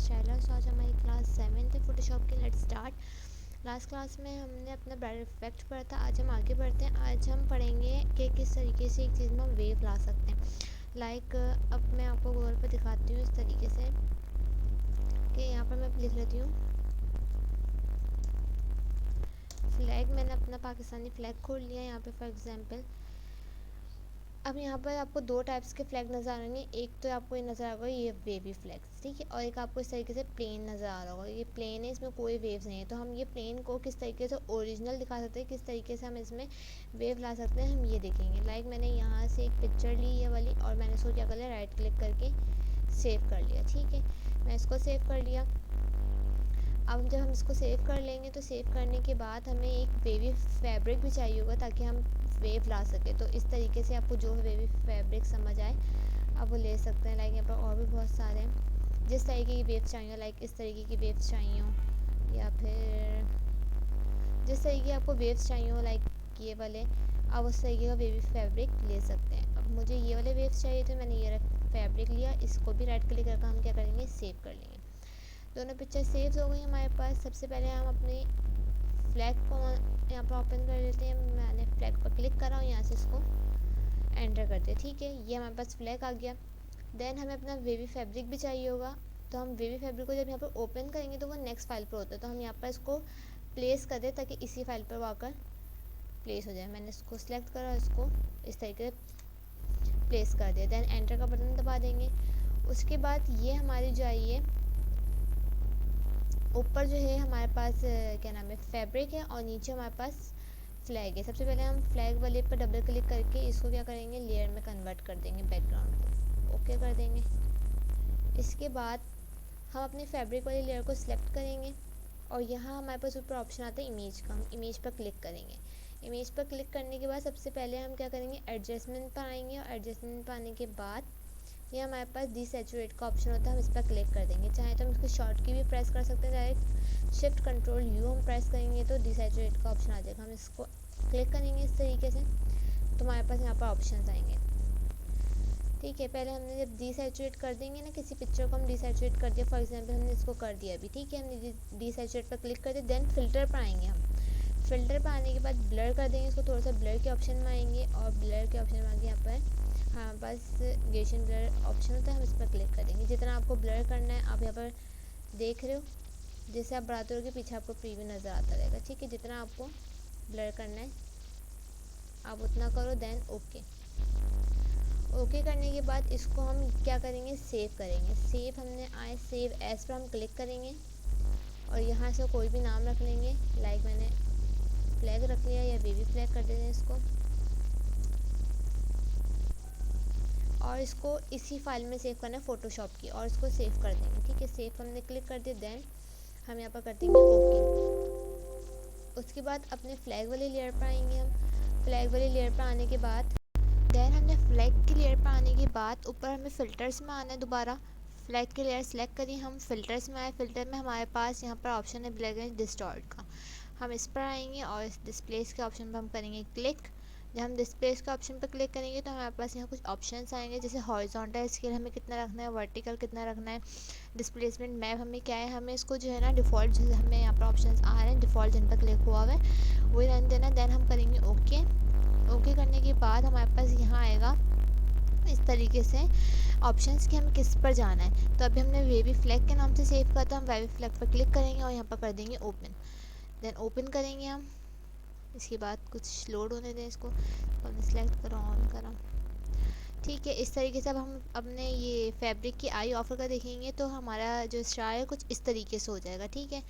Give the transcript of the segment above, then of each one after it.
Styler. आज हमारी class 7 है फोटोशॉप की। Let's start. लास्ट क्लास में हमने अपना ब्राइडल इफेक्ट पढ़ा था। आज हम आगे बढ़ते हैं। आज हम पढ़ेंगे कि किस तरीके से एक चीज़ में हम वेव ला सकते हैं। अब मैं आपको गूगल पर दिखाती हूँ इस तरीके से कि यहाँ पर मैं लिख लेती हूँ फ्लैग। मैंने अपना पाकिस्तानी फ्लैग खोल लिया यहाँ पे फॉर एग्जांपल। अब यहाँ पर आपको दो टाइप्स के फ्लैग नज़र आ रहे हैं। एक तो आपको ये नज़र आ रहा ये वेवी फ्लैग्स, ठीक है, और एक आपको इस तरीके से प्लेन नज़र आ रहा होगा। ये प्लेन है, इसमें कोई वेव्स नहीं है। तो हम ये प्लेन को किस तरीके से ओरिजिनल दिखा सकते हैं, किस तरीके से हम इसमें वेव ला सकते हैं, हम ये देखेंगे। मैंने यहाँ से एक पिक्चर ली ये वाली, और मैंने इसको क्या कर लिया, राइट क्लिक करके सेव कर लिया। ठीक है, मैं इसको सेव कर लिया। अब जब हम इसको सेव कर लेंगे तो सेव करने के बाद हमें एक वेवी फैब्रिक भी चाहिए होगा ताकि हम वेव ला सके। तो इस तरीके से आपको जो वेवी फैब्रिक समझ आए आप वो ले सकते हैं। यहाँ पर और भी बहुत सारे हैं। जिस तरीके की वेव्स चाहिए, इस तरीके की वेव्स चाहिए हो, या फिर जिस तरीके की आपको वेव्स चाहिए हो, ये वाले, आप उस तरीके का वेवी फैब्रिक ले सकते हैं। अब मुझे ये वाले वेव्स चाहिए तो मैंने ये फैब्रिक लिया। इसको भी राइट क्लिक करके हम क्या करेंगे, सेव कर लेंगे। दोनों पिक्चर सेव हो गई हमारे पास। सबसे पहले हम अपने फ्लैग को यहाँ पर ओपन कर लेते हैं। मैंने फ्लैग पर क्लिक करा और यहाँ से इसको एंटर करते हैं। ठीक है, ये हमारे पास फ्लैग आ गया। देन हमें अपना वेवी फैब्रिक भी चाहिए होगा। तो हम वेवी फैब्रिक को जब यहाँ पर ओपन करेंगे तो वो नेक्स्ट फाइल पर होता है। तो हम यहाँ पर इसको प्लेस कर दें ताकि इसी फाइल पर आकर प्लेस हो जाए। मैंने इसको सिलेक्ट करा, इसको इस तरीके से प्लेस कर दिया। देन एंटर का बटन दबा देंगे। उसके बाद ये हमारी जो आई है ऊपर जो है हमारे पास क्या नाम है, फैब्रिक है, और नीचे हमारे पास फ्लैग है। सबसे पहले हम फ्लैग वाले पर डबल क्लिक करके इसको क्या करेंगे, लेयर में कन्वर्ट कर देंगे, बैकग्राउंड को ओके कर देंगे। इसके बाद हम अपनी फैब्रिक वाली लेयर को सिलेक्ट करेंगे और यहाँ हमारे पास ऊपर ऑप्शन आता है इमेज का। हम इमेज पर क्लिक करेंगे। इमेज पर क्लिक करने के बाद सबसे पहले हम क्या करेंगे, एडजस्टमेंट पर आएंगे, और एडजस्टमेंट पर आने के बाद ये हमारे पास डीसैचुरेट का ऑप्शन होता है। हम इस पर क्लिक कर देंगे। चाहे तो हम इसको शॉर्ट की भी प्रेस कर सकते हैं, डायरेक्ट शिफ्ट कंट्रोल यू हम प्रेस करेंगे तो डीसैचुरेट का ऑप्शन आ जाएगा। हम इसको क्लिक करेंगे इस तरीके से तो हमारे पास यहाँ पर ऑप्शन आएंगे। ठीक है, पहले हमने जब डीसैचुरेट कर देंगे ना किसी पिक्चर को, हम डीसैचुरेट कर दिया, फॉर एग्जांपल हमने इसको कर दिया अभी। ठीक है, हमने डीसैचुरेट पर क्लिक कर दिया। देन फिल्टर पर आएंगे। हम फिल्टर पर आने के बाद ब्लर कर देंगे इसको, थोड़ा सा ब्लर के ऑप्शन में आएंगे, और ब्लर के ऑप्शन में आगे यहाँ पर हाँ बस गेशन ब्लर ऑप्शन होता है, हम इस पर क्लिक कर देंगे। जितना आपको ब्लर करना है आप यहाँ पर देख रहे हो, जैसे आप बढ़ाते रहोगे पीछे आपको प्रीव्यू नज़र आता रहेगा। ठीक है, जितना आपको ब्लर करना है आप उतना करो। देन ओके करने के बाद इसको हम क्या करेंगे, सेव करेंगे। सेव हमने आए, सेव एज पर हम क्लिक करेंगे और यहाँ से कोई भी नाम रख लेंगे। मैंने फ्लैग रख लिया या बेबी फ्लैग कर देते हैं इसको, और इसको इसी फाइल में सेव करना है फोटोशॉप की, और इसको सेव कर देंगे। ठीक है, सेव हमने क्लिक कर दिया। देन हम यहाँ पर कर देंगे ओके। उसके बाद अपने फ्लैग वाली लेयर पर आएंगे। हम फ्लैग वाली लेयर पर आने के बाद देन हमने फ्लैग की लेयर पर आने के बाद ऊपर हमें फ़िल्टर्स में आना है। दोबारा फ्लैग की लेयर सेलेक्ट करिए, हम फ़िल्टर्स में आए। फ़िल्टर में हमारे पास यहाँ पर ऑप्शन है ब्लैक एंड डिस्टॉर्ट का। हम इस पर आएंगे और इस डिस्प्लेस के ऑप्शन पर हम करेंगे क्लिक। जब हम डिस्प्लेस के ऑप्शन पर क्लिक करेंगे तो हमारे पास यहाँ कुछ ऑप्शंस आएंगे, जैसे हॉरिजॉन्टल स्केल हमें कितना रखना है, वर्टिकल कितना रखना है, डिस्प्लेसमेंट मैप हमें क्या है, हमें इसको जो है ना डिफ़ॉल्ट, जैसे हमें यहाँ पर ऑप्शंस आ रहे हैं डिफ़ॉल्ट जिन पर क्लिक हुआ हुआ है वही रहने देना। देन हम करेंगे ओके। ओके करने के बाद हमारे पास यहाँ आएगा इस तरीके से ऑप्शंस कि हमें किस पर जाना है। तो अभी हमने वेवी फ्लैग के नाम से सेव किया था, हम वेवी फ्लैग पर क्लिक करेंगे और यहाँ पर कर देंगे ओपन। देन ओपन करेंगे हम। इसके बाद कुछ लोड होने दें इसको, हमने सेलेक्ट करा, ऑन करा। ठीक है, इस तरीके से अब हम अपने ये फैब्रिक की आई ऑफर का देखेंगे तो हमारा जो स्टार है कुछ इस तरीके से हो जाएगा। ठीक है,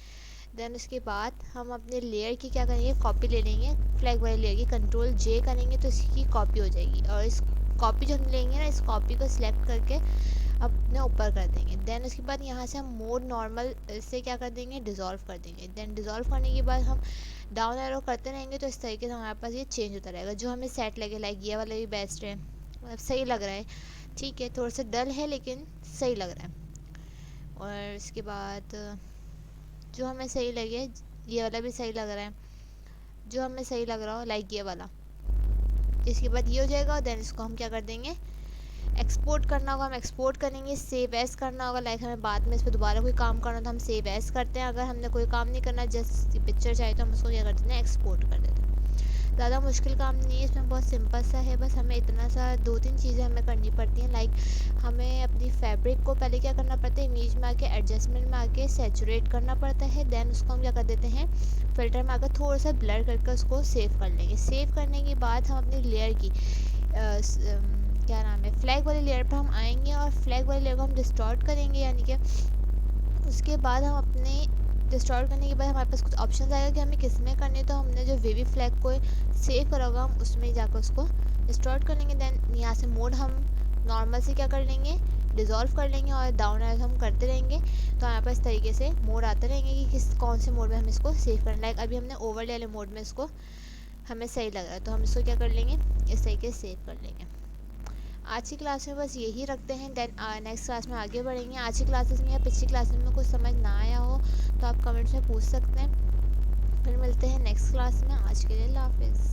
देन उसके बाद हम अपने लेयर की क्या करेंगे, कॉपी ले लेंगे। फ्लैग वाले लेयर की कंट्रोल जे करेंगे तो इसकी कॉपी हो जाएगी, और इस कॉपी जो हम लेंगे ना, इस कॉपी को सिलेक्ट करके अपने ऊपर कर देंगे। देन उसके बाद यहाँ से हम मोड नॉर्मल से क्या कर देंगे, डिज़ोल्व कर देंगे। देन डिज़ोल्व करने के बाद हम डाउन एरो करते रहेंगे तो इस तरीके से हमारे पास ये चेंज होता रहेगा, जो हमें सेट लगे। ये वाला भी बेस्ट है, मतलब सही लग रहा है। ठीक है, थोड़ा सा डल है लेकिन सही लग रहा है। और इसके बाद जो हमें सही लगे, ये वाला भी सही लग रहा है, जो हमें सही लग रहा हो ये वाला। इसके बाद ये हो जाएगा। देन इसको हम क्या कर देंगे, एक्सपोर्ट करना होगा हम एक्सपोर्ट करेंगे, सेव एज़ करना होगा, लाइक हमें बाद में इस पर दोबारा कोई काम करना हो तो हम सेव एज़ करते हैं, अगर हमने कोई काम नहीं करना जस्ट पिक्चर चाहिए तो हम उसको क्या कर देते हैं, एक्सपोर्ट कर देते हैं। ज़्यादा मुश्किल काम नहीं है इसमें, बहुत सिंपल सा है, बस हमें इतना सा 2-3 चीज़ें हमें करनी पड़ती हैं, लाइक हमें अपनी फैब्रिक को पहले क्या करना पड़ता है, इमेज में आके एडजस्टमेंट में आके सैचुरेट करना पड़ता है, देन उसको हम क्या कर देते हैं, फ़िल्टर में आकर थोड़ा सा ब्लर करके उसको सेव कर लेंगे। सेव करने के बाद हम अपनी लेयर की क्या नाम है, फ्लैग वाली लेयर पर हम आएंगे और फ्लैग वाली लेयर को हम डिस्टॉर्ट करेंगे, यानी कि उसके बाद हम अपने डिस्टॉर्ट करने के बाद हमारे पास कुछ ऑप्शन आएगा कि हमें किस में करने है, तो हमने जो वेवी फ्लैग को सेव करा होगा हम उसमें जाकर उसको डिस्टॉर्ट कर लेंगे। देन यहाँ से मोड हम नॉर्मल से क्या कर लेंगे, डिज़ोल्व कर लेंगे और डाउन एरो हम करते रहेंगे, तो हमारे पास तरीके से मोड आते रहेंगे कि किस कौन से मोड में हम इसको सेव करना है। लाइक अभी हमने ओवरले वाले मोड में इसको हमें सही लग रहा है तो हम इसको क्या कर लेंगे, इस तरीके से सेव कर लेंगे। आज की क्लास में बस यही रखते हैं, देन नेक्स्ट क्लास में आगे बढ़ेंगे। आज की क्लासेस में या पिछली क्लासेस में कुछ समझ ना आया हो तो आप कमेंट्स में पूछ सकते हैं। फिर मिलते हैं नेक्स्ट क्लास में, आज के लिए अल्लाह हाफिज़।